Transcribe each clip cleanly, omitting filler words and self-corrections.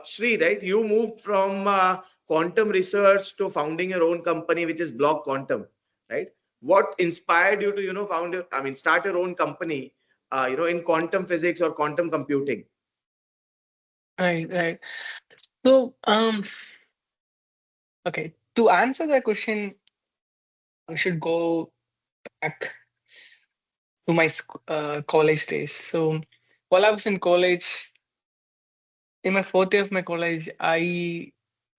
Sree, right? You moved from quantum research to founding your own company, which is Bloq Quantum, right? What inspired you to, start your own company, in quantum physics or quantum computing? Right, right. So, okay, to answer that question, I should go back to my college days. So, while I was in college, in my fourth year of my college, I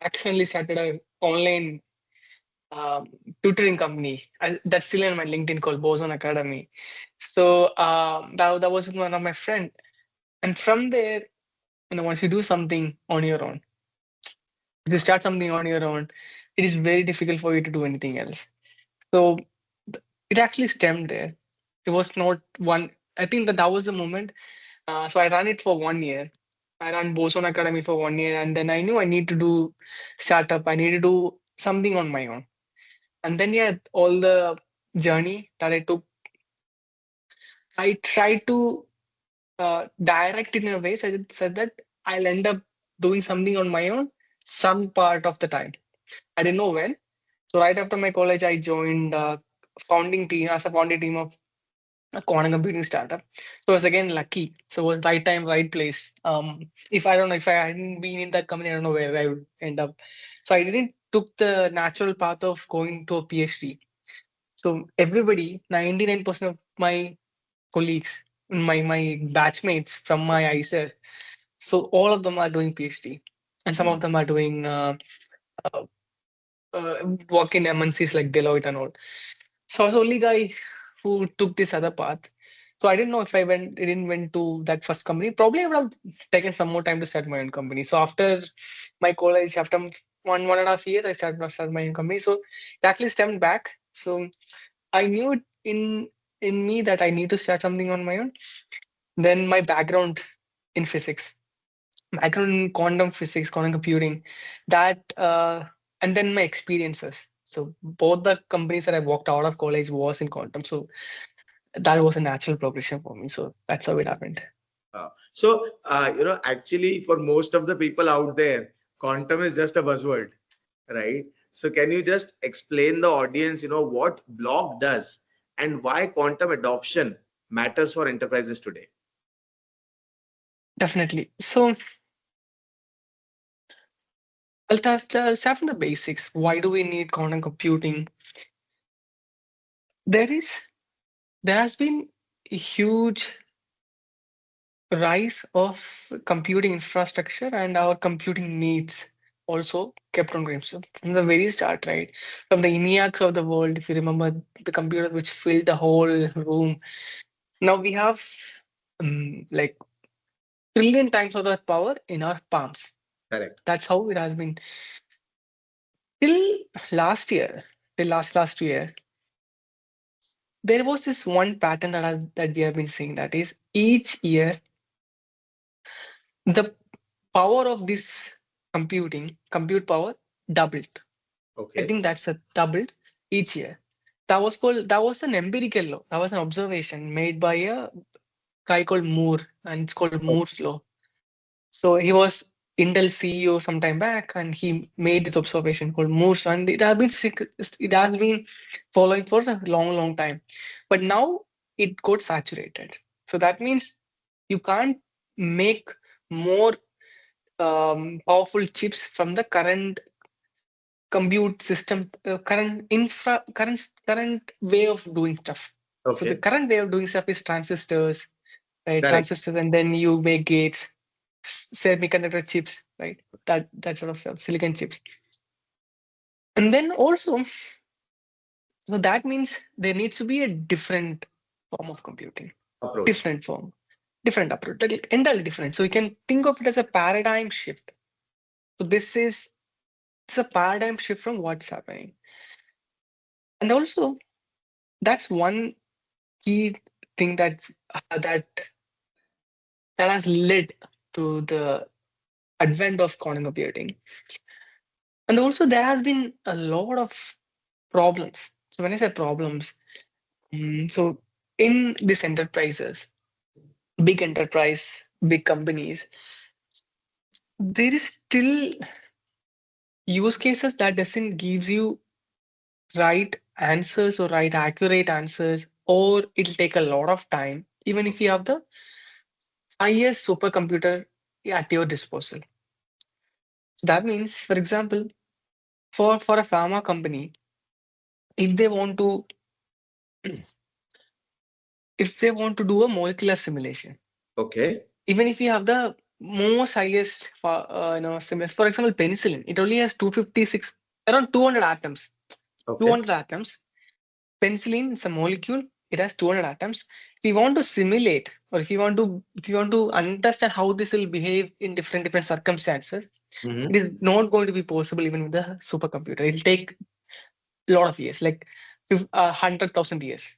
accidentally started a online um, tutoring company that's still in my LinkedIn called Boson Academy. So that was with one of my friend, and from there, once you do something on your own, if you start something on your own, it is very difficult for you to do anything else. So it actually stemmed there. It was not one. I think that was the moment. So I ran it for 1 year. I ran Boson Academy for 1 year, and then I knew I need to do startup. I need to do something on my own. And then yeah, all the journey that I took, I tried to direct it in a way said that I'll end up doing something on my own some part of the time. I didn't know when. So right after my college, I joined founding team as a founding team of a quantum computing startup. So I was again lucky. So it was right time, right place. If I don't know if I hadn't been in that company, I don't know where I would end up. So I didn't took the natural path of going to a PhD. So everybody, 99% of my colleagues, my batchmates from my IISER, so all of them are doing PhD, and some of them are doing uh, work in MNCs like Deloitte and all. So I was the only guy who took this other path. So I didn't know if I didn't went to that first company. Probably I would have taken some more time to start my own company. So after my college, after 1.5 years, I started my own company. So it actually stemmed back. So I knew it in me that I need to start something on my own. Then my background in physics, background in quantum physics, quantum computing, that and then my experiences. So both the companies that I walked out of college was in quantum. So that was a natural progression for me. So that's how it happened. Actually, for most of the people out there, quantum is just a buzzword, right? So, can you just explain the audience, what Bloq does and why quantum adoption matters for enterprises today? Definitely. So I'll start from the basics. Why do we need quantum computing? There is there has been a huge rise of computing infrastructure, and our computing needs also kept on growing. So from the very start, right? From the ENIACs of the world, if you remember the computers which filled the whole room, now we have like trillion times of that power in our palms. Correct. That's how it has been till last year, till last year. There was this one pattern that we have been seeing, that is each year the power of this compute power doubled. I Okay. think that's a doubled each year. That was an empirical law. That was an observation made by a guy called Moore, and it's called Moore's law. So he was Intel CEO some time back, and he made this observation called Moore's, and it has been following for a long, long time. But now it got saturated. So that means you can't make more powerful chips from the current compute system, current way of doing stuff. So the Okay. current way of doing stuff is transistors, right? Correct. Transistors, and then you make gates, semiconductor chips, right? That sort of stuff, silicon chips. And then also, so that means there needs to be a different form of computing, Approach. different form, different approach, like entirely different. So you can think of it as a paradigm shift. So it's a paradigm shift from what's happening. And also, that's one key thing that that has led to the advent of quantum computing. And also, there has been a lot of problems. So when I say problems, so in these enterprises, big enterprise, big companies, there is still use cases that doesn't gives you right answers or right accurate answers, or it'll take a lot of time, even if you have the highest supercomputer at your disposal. So that means, for example, for a pharma company, if they want to if they want to do a molecular simulation, Okay. even if you have the most highest for example, penicillin, it only has 256 around 200 atoms. Okay. 200 atoms. Penicillin is a molecule. It has 200 atoms. If you want to simulate, or if you want to understand how this will behave in different circumstances, Mm-hmm. it is not going to be possible even with the supercomputer. It'll take a lot of years, like 100,000 years.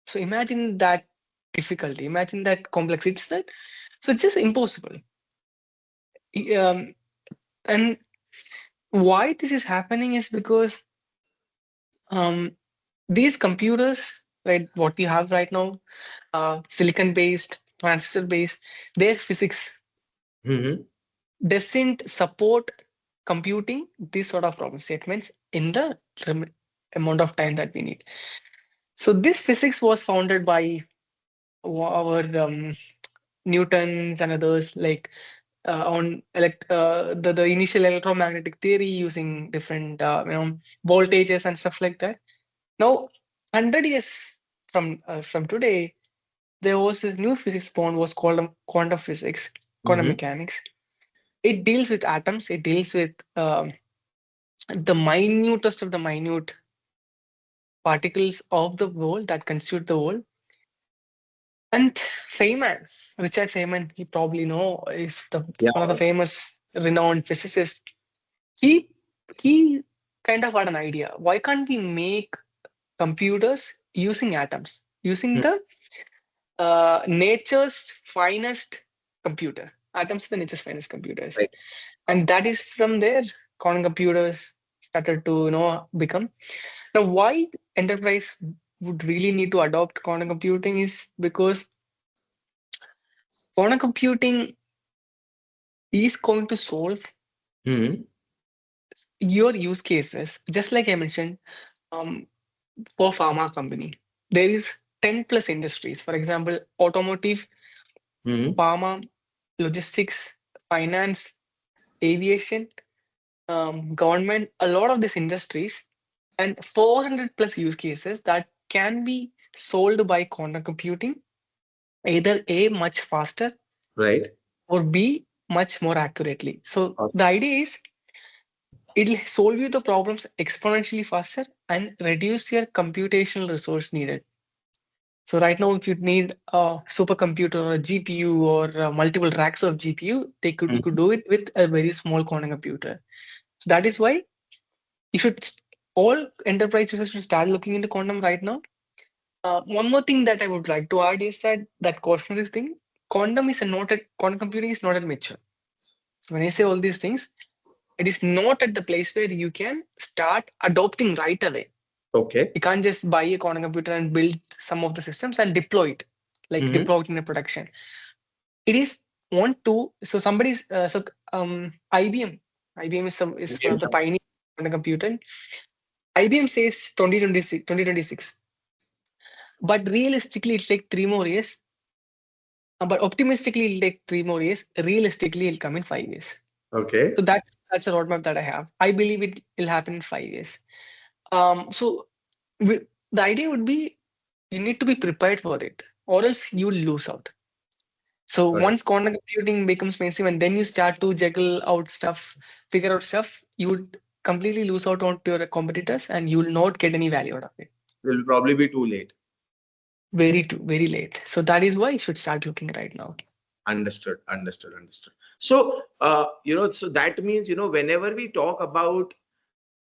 So imagine that difficulty. Imagine that complexity. So it's just impossible. Um, and why this is happening is because um, these computers, right, what we have right now, silicon based, transistor based, their physics Mm-hmm. doesn't support computing these sort of problem statements in the amount of time that we need. So this physics was founded by our Newtons and others, like the initial electromagnetic theory using different voltages and stuff like that. Now, 100 years from today, there was this new physics born was called quantum physics, quantum Mm-hmm. mechanics. It deals with atoms. It deals with the minutest of the minute particles of the world that constitute the world. And Feynman, Richard Feynman, you probably know, is the Yeah. one of the famous, renowned physicists. He he kind of had an idea. Why can't we make computers using atoms, using Mm. the nature's finest computer? Atoms are the nature's finest computers, Right. and that is from there quantum computers started to become. Now, why enterprise would really need to adopt quantum computing is because quantum computing is going to solve Mm-hmm. your use cases, just like I mentioned, um, for pharma company. There is 10 plus industries. For example, automotive, Mm-hmm. pharma, logistics, finance, aviation, government, a lot of these industries, and 400 plus use cases that can be solved by quantum computing, either A, much faster, Right. or B, much more accurately. So Uh, the idea is it'll solve you the problems exponentially faster and reduce your computational resource needed. So right now, if you need a supercomputer or a GPU or multiple racks of GPU, you could mhm. do it with a very small quantum computer. So that is why you should all enterprise users should start looking into quantum right now. One more thing that I would like to add is that cautionary thing. Quantum computing is not at mature. So when I say all these things, it is not at the place where you can start adopting right away. Okay. You can't just buy a quantum computer and build some of the systems and deploy it, like Mm-hmm. deploy it in a production. It is want to so somebody's so IBM. IBM is one Yeah. of the pioneers on the computer. IBM says 2026, 2026, but realistically it'll take 3 more years. But optimistically it'll take 3 more years. Realistically it'll come in 5 years. Okay. So that's a roadmap that I have. I believe it will happen in 5 years. So the idea would be you need to be prepared for it, or else you'll lose out. So Got it. once quantum computing becomes mainstream and then you start to juggle out stuff, figure out stuff, you would completely lose out on to your competitors and you will not get any value out of it. Will probably be too late. Very late. So that is why you should start looking right now. Understood. Understood. Understood. So, so that means, whenever we talk about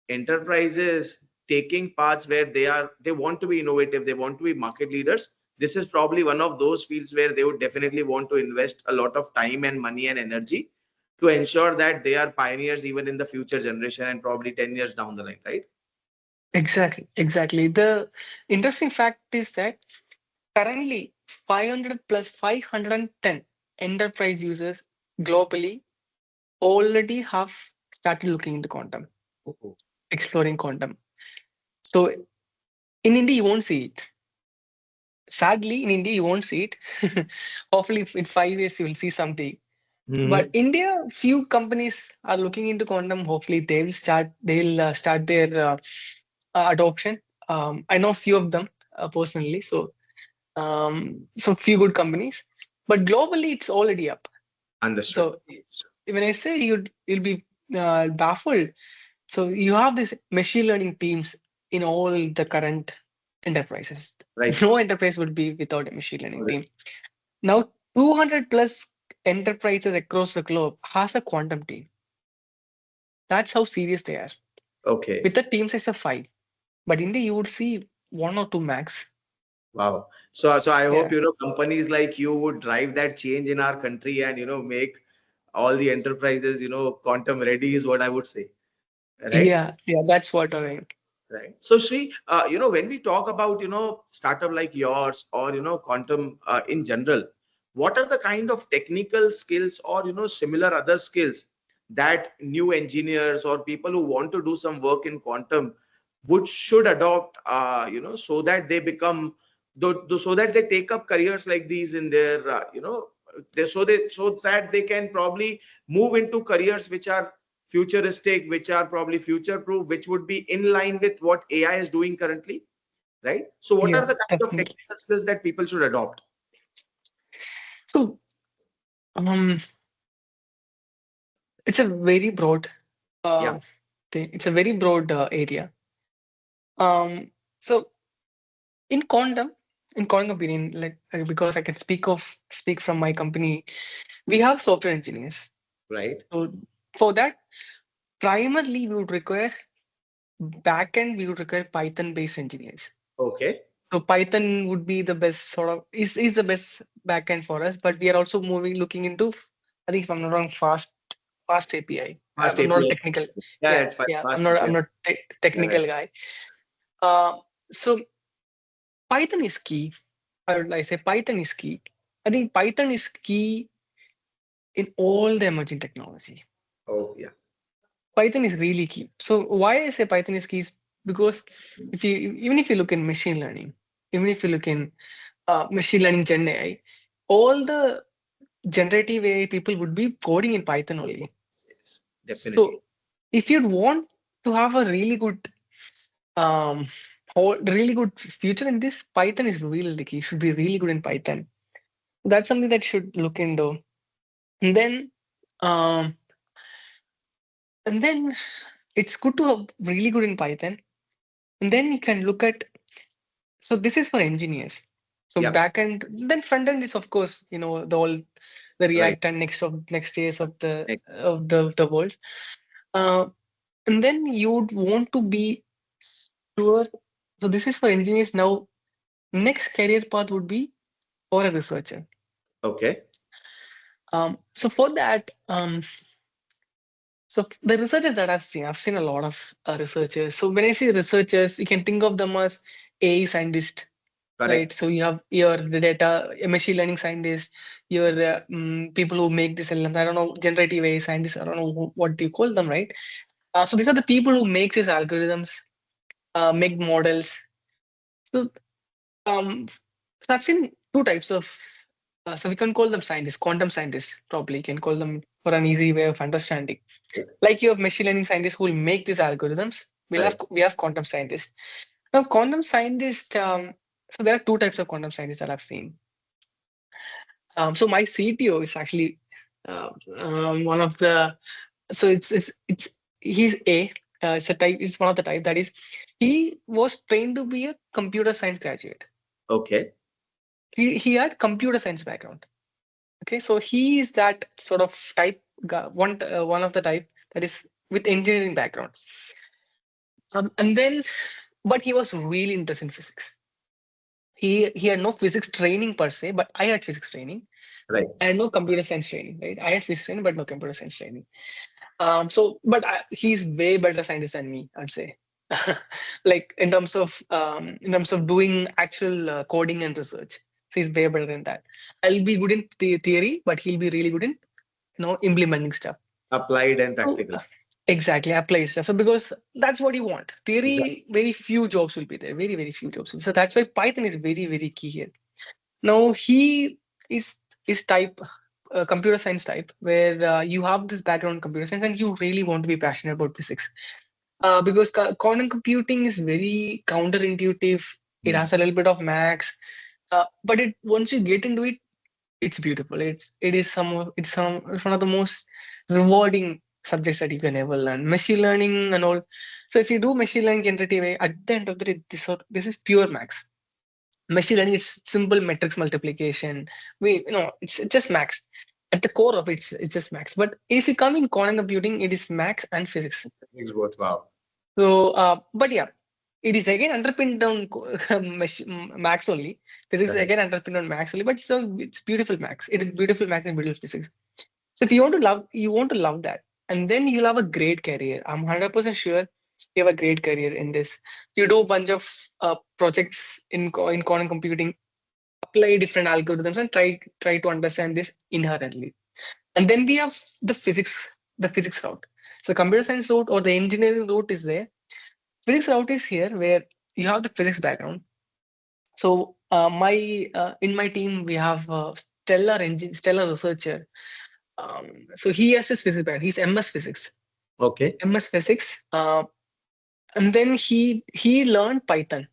enterprises taking paths where they want to be innovative, they want to be market leaders, this is probably one of those fields where they would definitely want to invest a lot of time and money and energy to ensure that they are pioneers even in the future generation and probably 10 years down the line, right? Exactly. The interesting fact is that currently 500 plus 510 enterprise users globally already have started looking into quantum, Oh, exploring quantum. So in India, you won't see it. Sadly, in India, you won't see it. Hopefully, in 5 years, you will see something. But mhm. India, few companies are looking into quantum. Hopefully, They'll start their adoption. I know few of them personally. So few good companies. But globally, it's already up. Understood. So when I say you'll be baffled. So you have this machine learning teams in all the current enterprises. Right. No enterprise would be without a machine learning team. Obviously. Now, 200 plus enterprises across the globe has a quantum team. That's how serious they are. Okay. With a team size of five. But India, you would see one or two max. Wow. So I hope, Yeah. companies like you would drive that change in our country and, make all the enterprises, quantum ready is what I would say. Right? Yeah, that's what I mean. Right. So Sri, when we talk about, startup like yours or, quantum in general, what are the kind of technical skills or, similar other skills that new engineers or people who want to do some work in quantum would should adopt, so that they become, so that they take up careers like these in their, so that they can probably move into careers which are futuristic, which are probably future proof, which would be in line with what AI is doing currently, right? So, what are Yeah, the kind of definitely. technical skills that people should adopt? So um, it's a very broad Yeah, uh, thing. It's a very broad area. Um, so in quantum, in quantum opinion, like because I can speak from my company, we have software engineers. right. So for that, primarily we would require backend. We would require Python based engineers. Okay, So Python would be the best sort of is the best backend for us. But we are also looking into, I think if I'm not wrong, fast API. fast I'm not a API. technical. Yeah, Yeah, it's fast, yeah. fast API. I'm not Right. technical guy. Uh, so Python is key. I say Python is key. I think Python is key in all the emerging technology. Oh, yeah. Python is really key. So why I say Python is key is because if you even if you look in machine learning, even if you look in machine learning Gen AI, all the generative AI people would be coding in Python only. Yes, definitely. So if you'd want to have a really good um really good future in this, Python is really key. You should be really good in Python. That's something that you should look into. And then um and then it's good to have really good in Python. And then you can look at, so this is for engineers. So Yeah, backend, then front end is of course, the right. React and next years of the world. Uh, and then you would want to be sure. So this is for engineers. Now, next career path would be for a researcher. Okay, So for that, so the researchers that I've seen a lot of researchers. So when I say researchers, you can think of them as AI scientists, right? correct. So you have your the data, a machine learning scientists, your people who make this LLM. I don't know, generative AI scientists. I don't know what do you call them, right? So these are the people who make these algorithms, make models. So um, so I've seen two types of. So we can call them scientists, quantum scientists. Probably you can call them for an easy way of understanding. Like you have machine learning scientists who will make these algorithms. Right. We have quantum scientists. Now quantum scientists. So there are two types of quantum scientists that I've seen. So my CTO is actually one of the. So it's he's a. It's a type. It's one of the type that is. He was trained to be a computer science graduate. Okay. He had computer science background. Okay, so he is that sort of type. One of the type that is with engineering background. And then, but he was really interested in physics. He had no physics training per se, but I had physics training. Right. I had no computer science training, right? I had physics training, but no computer science training. But he's way better scientist than me, I'd say. Like in terms of doing actual coding and research, so he's way better than that. I'll be good in theory, but he'll be really good in implementing stuff. Applied and So practical. exactly, apply stuff. So because that's what you want. Exactly. Theory, very few jobs will be there. Very, very few jobs. So that's why Python is very, very key here. Now he is type computer science type, where you have this background in computer science and you really want to be passionate about physics. Because quantum computing is very counterintuitive. It Hmm. has a little bit of max, but it once you get into it, it's beautiful. It's one of the most rewarding subjects that you can ever learn. Machine learning and all. So if you do machine learning generative AI, at the end of the day, this is pure max. Machine learning is simple matrix multiplication. It's just max. At the core of it, it's just max. But if you come in quantum computing, it is max and physics. It's both. Wow. So, but yeah, it is again underpinned on max only. There is Correct. again underpinned on max only, but it's beautiful max. It is beautiful max and beautiful physics. So if you want to love that, and then you'll have a great career. I'm 100% sure you have a great career in this. You do a bunch of projects in quantum computing, apply different algorithms, and try to understand this inherently. And then we have the physics route. So computer science route or the engineering route is there. Physics route is here where you have the physics background. So my in my team we have stellar researcher. So he has his physics background. He's MS physics. Okay. MS physics. And then he learned Python.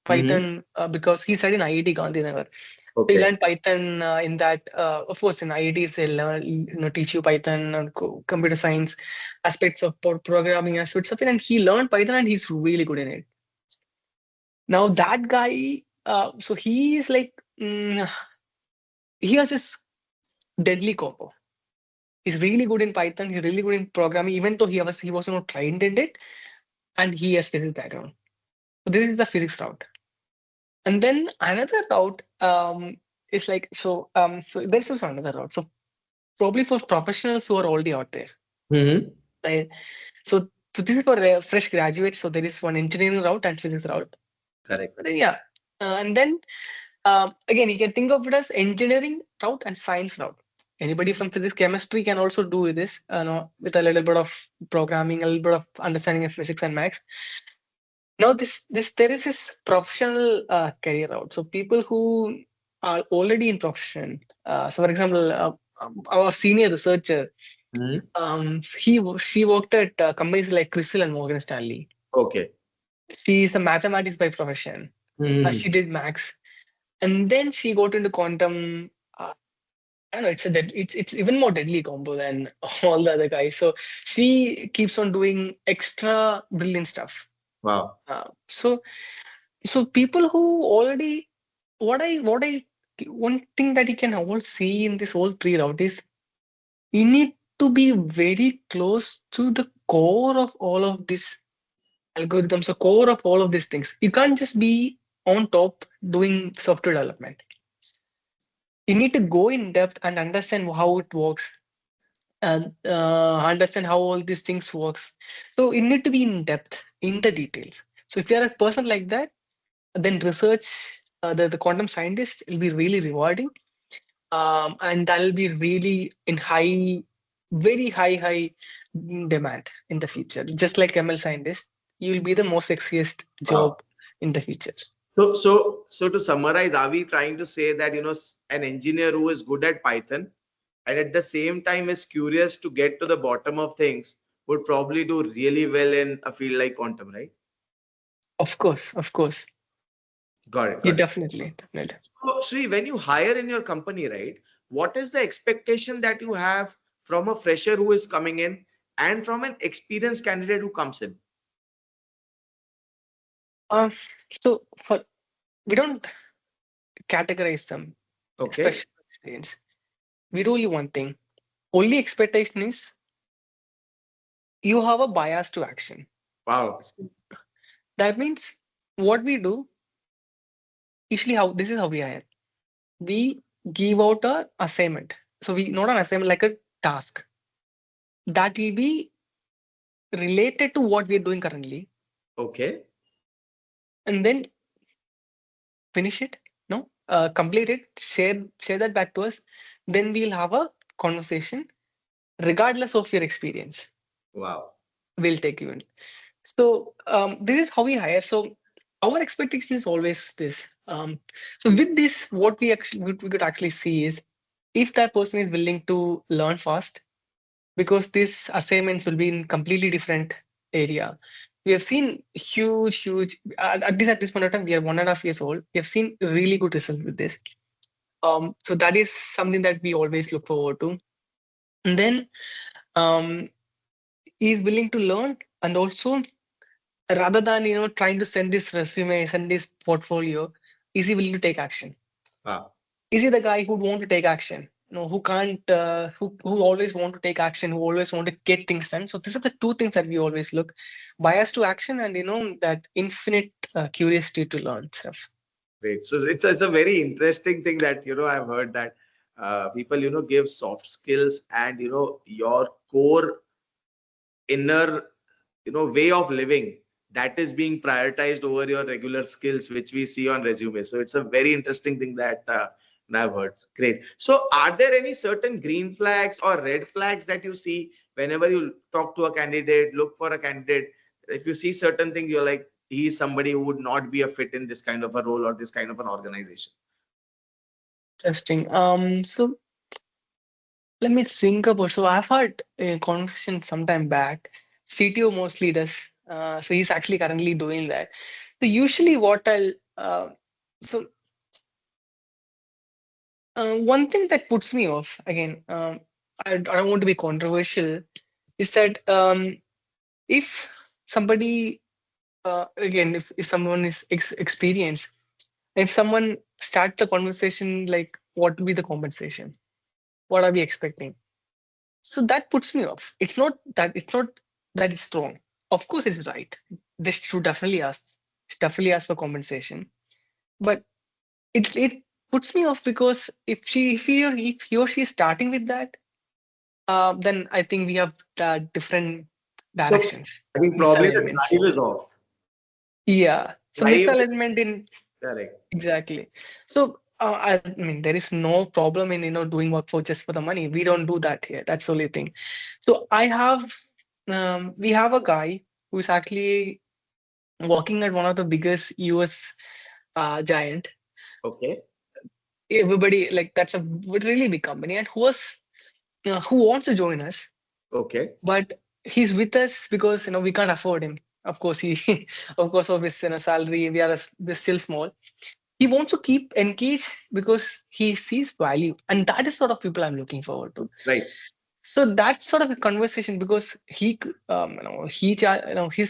Mm-hmm. Python because he studied in IIT Gandhinagar. So you Okay. learn Python in that. Of course, in IITs they learn, teach you Python and computer science aspects of programming aspects of it, and he learned Python and he's really good in it. Now that guy, so he is like, he has this deadly combo. He's really good in Python. He's really good in programming, even though he was not trained in it, and he has physics background. So this is the physics route. And then another route is like so this is another route. So probably for professionals who are already out there. Mm-hmm. Right? So this is for fresh graduates. So there is one engineering route and physics route. Correct. But then, yeah, and then again you can think of it as engineering route and science route. Anybody from physics, chemistry can also do this. With a little bit of programming, a little bit of understanding of physics and maths. Now this there is this professional career route. So people who are already in profession. So for example, our senior researcher, Mm-hmm. she worked at companies like Crystal and Morgan Stanley. Okay. She is a mathematics by profession. Mm-hmm. She did max, and then she got into quantum. I don't know. It's even more deadly combo than all the other guys. So she keeps on doing extra brilliant stuff. Wow. So people who already what I one thing that you can all see in this whole tree route is you need to be very close to the core of all of these algorithms, the core of all of these things. You can't just be on top doing software development. You need to go in depth and understand how it works and understand how all these things works. So you need to be in depth in the details. So if you're a person like that, then research the quantum scientist will be really rewarding, and that'll be really in very high demand in the future. Just like ML scientist, you'll be the most sexiest Wow. job in the future. So to summarize, are we trying to say that an engineer who is good at Python and at the same time is curious to get to the bottom of things would probably do really well in a field like quantum, right? Of course, Got it. you Got it. definitely. So, Sri, when you hire in your company, right, what is the expectation that you have from a fresher who is coming in and from an experienced candidate who comes in? Uh, so for we don't categorize them, Okay. especially experience. We do only one thing. Only expectation is you have a bias to action. Wow. That means what we do, usually how this is how we hire. We give out a assignment. So we not an assignment like a task that will be related to what we're doing currently, Okay. and then finish it. No, complete it. Share that back to us. Then we'll have a conversation. regardless of your experience. Wow. We'll take you in. So this is how we hire. So our expectation is always this. So with this, what we could actually see is if that person is willing to learn fast, because these assignments will be in completely different area. We have seen huge at this point of time, we are 1.5 years old. We have seen really good results with this. So that is something that we always look forward to. And then um, he is willing to learn, and also rather than trying to send this resume, send this portfolio, is he willing to take action? Wow. Is he the guy who want to take action? Who can't, who always want to take action, who always want to get things done. So these are the two things that we always look: bias to action, and that infinite curiosity to learn stuff. Great. So it's a very interesting thing that I've heard that people give soft skills and your core inner way of living, that is being prioritized over your regular skills which we see on resumes. So it's a very interesting thing that I've heard. Great. So are there any certain green flags or red flags that you see whenever you talk to a candidate, look for a candidate? If you see certain things, you're like, he's somebody who would not be a fit in this kind of a role or this kind of an organization. Interesting. So let me think about. So I've had a conversation sometime back. CTO mostly does. So he's actually currently doing that. So usually, what I'll so one thing that puts me off again. I don't want to be controversial. Is that if somebody again, if someone is experienced, if someone starts the conversation like, what will be the compensation? What are we expecting? So that puts me off. It's not that it's wrong. Of course, it's right. They should definitely ask for compensation. But it puts me off because if he or she is starting with that, then I think we have different So directions, I think probably the misalignments. drive is off. Yeah. So Drive is misalignment in correct. exactly. So I mean, there is no problem in doing work for just for the money. We don't do that here. That's the only thing. So we have a guy who's actually working at one of the biggest US giant. Okay. Everybody like that's a really big company, and who wants to join us, Okay. but he's with us because we can't afford him. Of course, he of course of his salary, we're still small. He wants to keep engaged because he sees value, and that is sort of people I'm looking forward to. Right. So that's sort of a conversation because his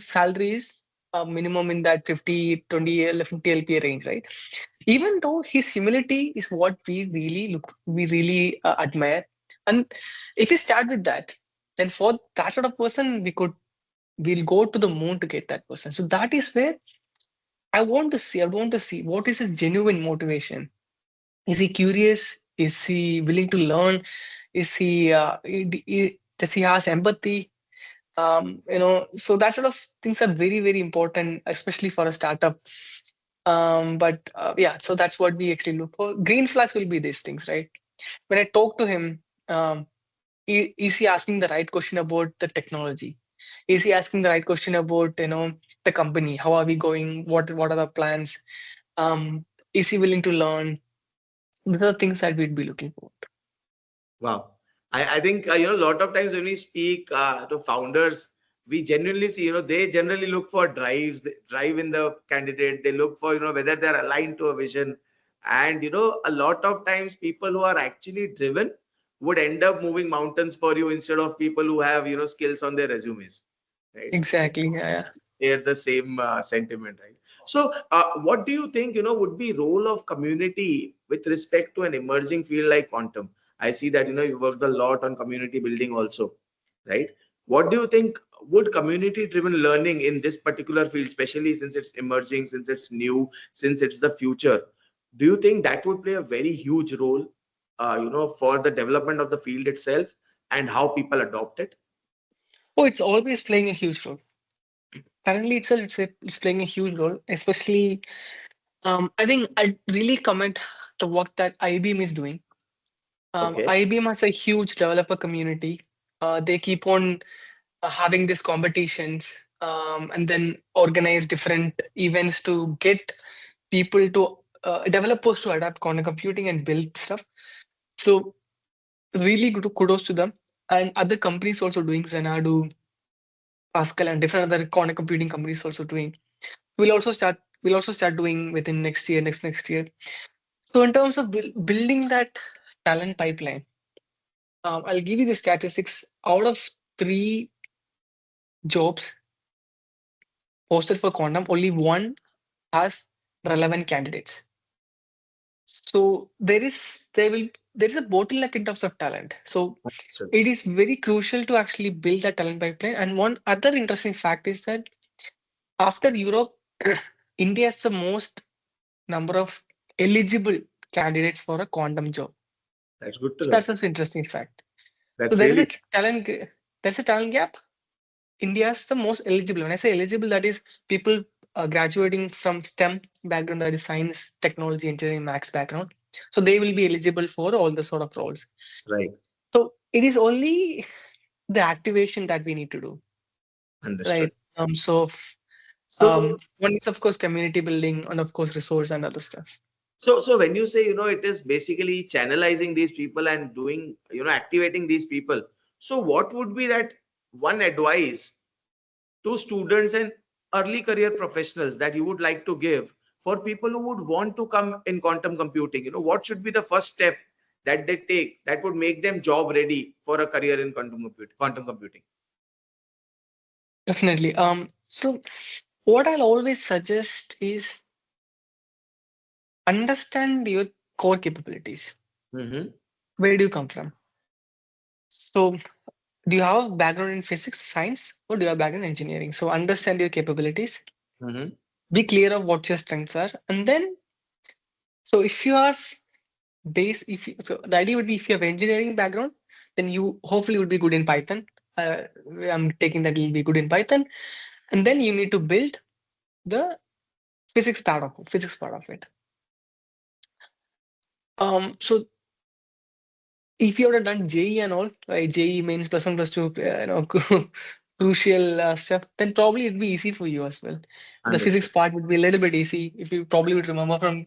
salary is minimum in that 50 LPA range, right? Even though his humility is what we really admire, and if we start with that, then for that sort of person, we'll go to the moon to get that person. So that is where I want to see what is his genuine motivation. Is he curious? Is he willing to learn? Is does he has empathy? So that sort of things are very, very important, especially for a startup. But yeah, so that's what we actually look for. Green flags will be these things, right? When I talk to him, is he asking the right question about the technology? Is he asking the right question about the company? How are we going? What are the plans? Is he willing to learn? These are things that we'd be looking for. Wow. I think, a lot of times when we speak to founders, we genuinely see, they generally look for drives, they drive in the candidate. They look for, whether they're aligned to a vision. And, a lot of times people who are actually driven would end up moving mountains for you instead of people who have, skills on their resumes. Right. Exactly. Yeah. Share the same sentiment, right? So, what do you think, would be role of community with respect to an emerging field like quantum? I see that, you worked a lot on community building also, right? What do you think would community-driven learning in this particular field, especially since it's emerging, since it's new, since it's the future, do you think that would play a very huge role, for the development of the field itself and how people adopt it? Oh, it's always playing a huge role. Currently itself, it's playing a huge role, especially. I think I really commend the work that IBM is doing. Okay. IBM has a huge developer community. They keep on having these competitions, and then organize different events to get people to developers to adapt quantum computing and build stuff. So really good kudos to them. And other companies also doing Xanadu, Pascal, and different other quantum computing companies also doing. We'll also start doing within next year, next year. So in terms of building that talent pipeline, I'll give you the statistics. Out of 3 jobs posted for quantum, only one has relevant candidates. So there is a bottleneck in terms of talent. So Understood. it is very crucial to actually build that talent pipeline. And one other interesting fact is that after Europe, India has the most number of eligible candidates for a quantum job. That's good to So know. that's an interesting fact. So That's there is a really talent there's a talent gap. India is the most eligible. When I say eligible, that is people graduating from STEM background, that is science, technology, engineering, maths background. So they will be eligible for all the sort of roles. right. So it is only the activation that we need to do, Understood. right? So So one is of course community building, and of course resource and other stuff. so when you say, it is basically channelizing these people and doing, activating these people. So what would be that one advice to students and early career professionals that you would like to give for people who would want to come in quantum computing? What should be the first step that they take that would make them job ready for a career in quantum computing? Definitely. So what I'll always suggest is understand your core capabilities. Mm-hmm. Where do you come from? So do you have a background in physics, science, or do you have a background in engineering? So understand your capabilities, Mm-hmm. be clear of what your strengths are, and then so if you are so the idea would be if you have engineering background, then you hopefully would be good in Python. Uh, I'm taking that you'll be good in Python, and then you need to build the physics part of it. So if you would have done JE and all, right? JE means plus one, plus two, crucial stuff, then probably it'd be easy for you as well. The physics Understood. part would be a little bit easy if you probably would remember from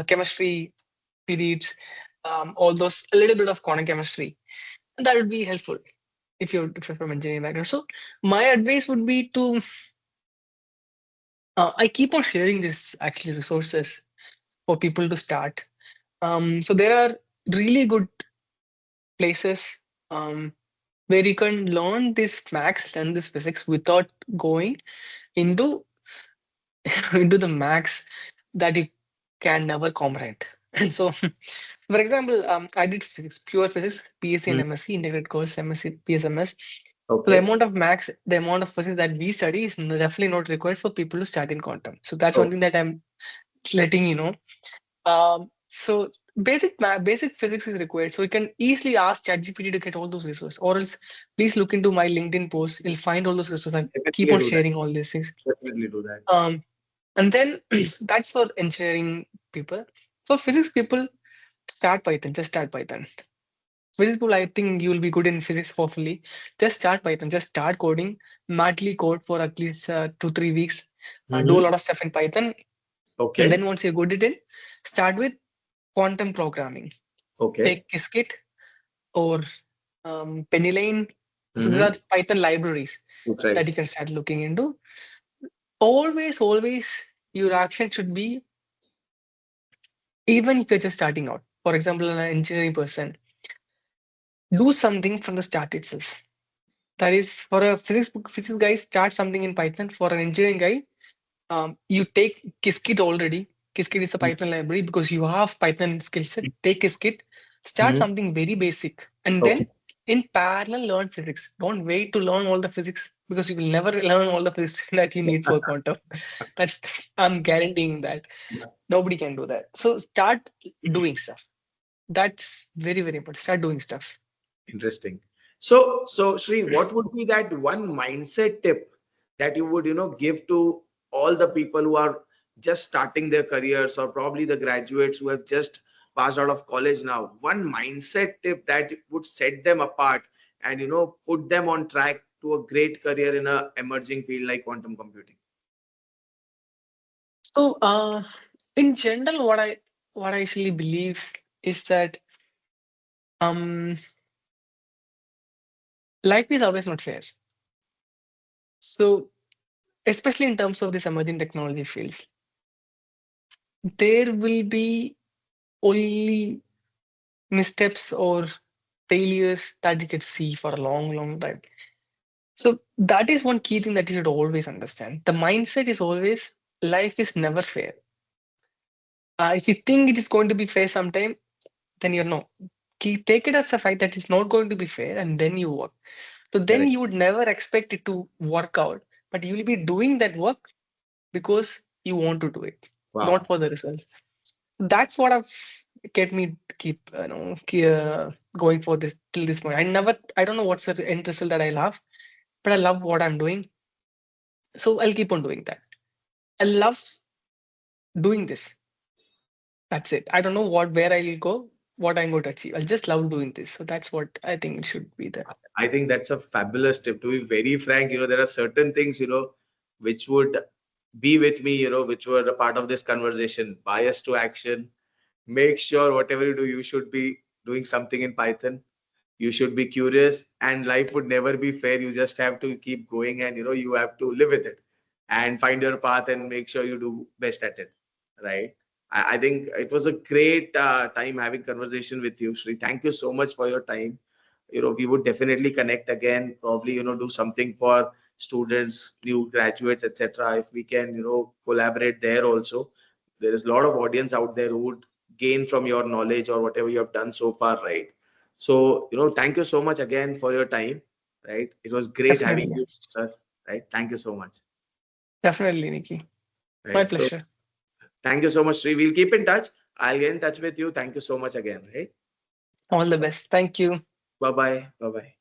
chemistry periods, all those a little bit of quantum chemistry. And that would be helpful if you're from engineering background. So my advice would be to I keep on sharing this actually resources for people to start. So there are really good places where you can learn this max, learn this physics without going into into the max that you can never comprehend. And so, for example, I did physics, pure physics, PSC and Mm. MSc, integrated course, MSc, PSMS. So the Okay. amount of max, the amount of physics that we study is definitely not required for people to start in quantum. So that's one Oh, thing that I'm letting you know. So basic physics is required. So you can easily ask ChatGPT to get all those resources, or else please look into my LinkedIn post. You'll find all those resources. I keep definitely on do that. sharing all these things. Definitely do that. Um, and then that's for engineering people. For physics people, start Python. Just start Python. Physics people, I think you will be good in physics. Hopefully, just start Python. Just start coding. Madly code for at least 2-3 weeks. Do a Mm-hmm. lot of stuff in Python, and Okay. then once you're good at it, start with quantum programming. Okay. Take Qiskit or Pennyline. So these Mm-hmm. are Python libraries Right. that you can start looking into. Always, your action should be, even if you're just starting out. For example, an engineering person, do something from the start itself. That is, for a physics guy, start something in Python. For an engineering guy, you take Qiskit already. Qiskit is a Python library because you have Python skill set. Take Qiskit, start Mm-hmm. something very basic, and Okay. then in parallel learn physics. Don't wait to learn all the physics because you will never learn all the physics that you need for quantum. That's I'm guaranteeing that nobody can do that. So start doing stuff. That's very important. Start doing stuff. Interesting. So Sree, what would be that one mindset tip that you would, give to all the people who are just starting their careers, or probably the graduates who have just passed out of college now? One mindset tip that would set them apart and put them on track to a great career in a emerging field like quantum computing? So, in general, what I actually believe is that um, life is always not fair. So, especially in terms of this emerging technology fields, there will be only missteps or failures that you could see for a long, long time. So that is one key thing that you should always understand. The mindset is always life is never fair. If you think it is going to be fair sometime, then you're no. Take it as a fact that it's not going to be fair, and then you work. So then Correct. you would never expect it to work out, but you will be doing that work because you want to do it, not Wow. for the results. That's what I've kept me going for this till this point. I don't know what's the end result that I love, but I love what I'm doing, so I'll keep on doing that. I love doing this. That's it. I don't know where I'll go, what I'm going to achieve. I'll just love doing this. So that's what I think it should be there. I think that's a fabulous tip. To be very frank, there are certain things, which would be with me, which were a part of this conversation. Bias to action. Make sure whatever you do, you should be doing something in Python. You should be curious, and life would never be fair. You just have to keep going, and you have to live with it and find your path and make sure you do best at it. Right. I think it was a great time having conversation with you, Sree. Thank you so much for your time. We would definitely connect again, probably do something for students, new graduates, etc. If we can collaborate there also. There is a lot of audience out there who would gain from your knowledge or whatever you have done so far, right? So thank you so much again for your time, right? It was great having Definitely. you with us, right? Thank you so much. Definitely, Nikki. My Right, so pleasure. thank you so much, Sri. We'll keep in touch. I'll get in touch with you. Thank you so much again, right? All the best. Thank you. Bye bye. Bye bye.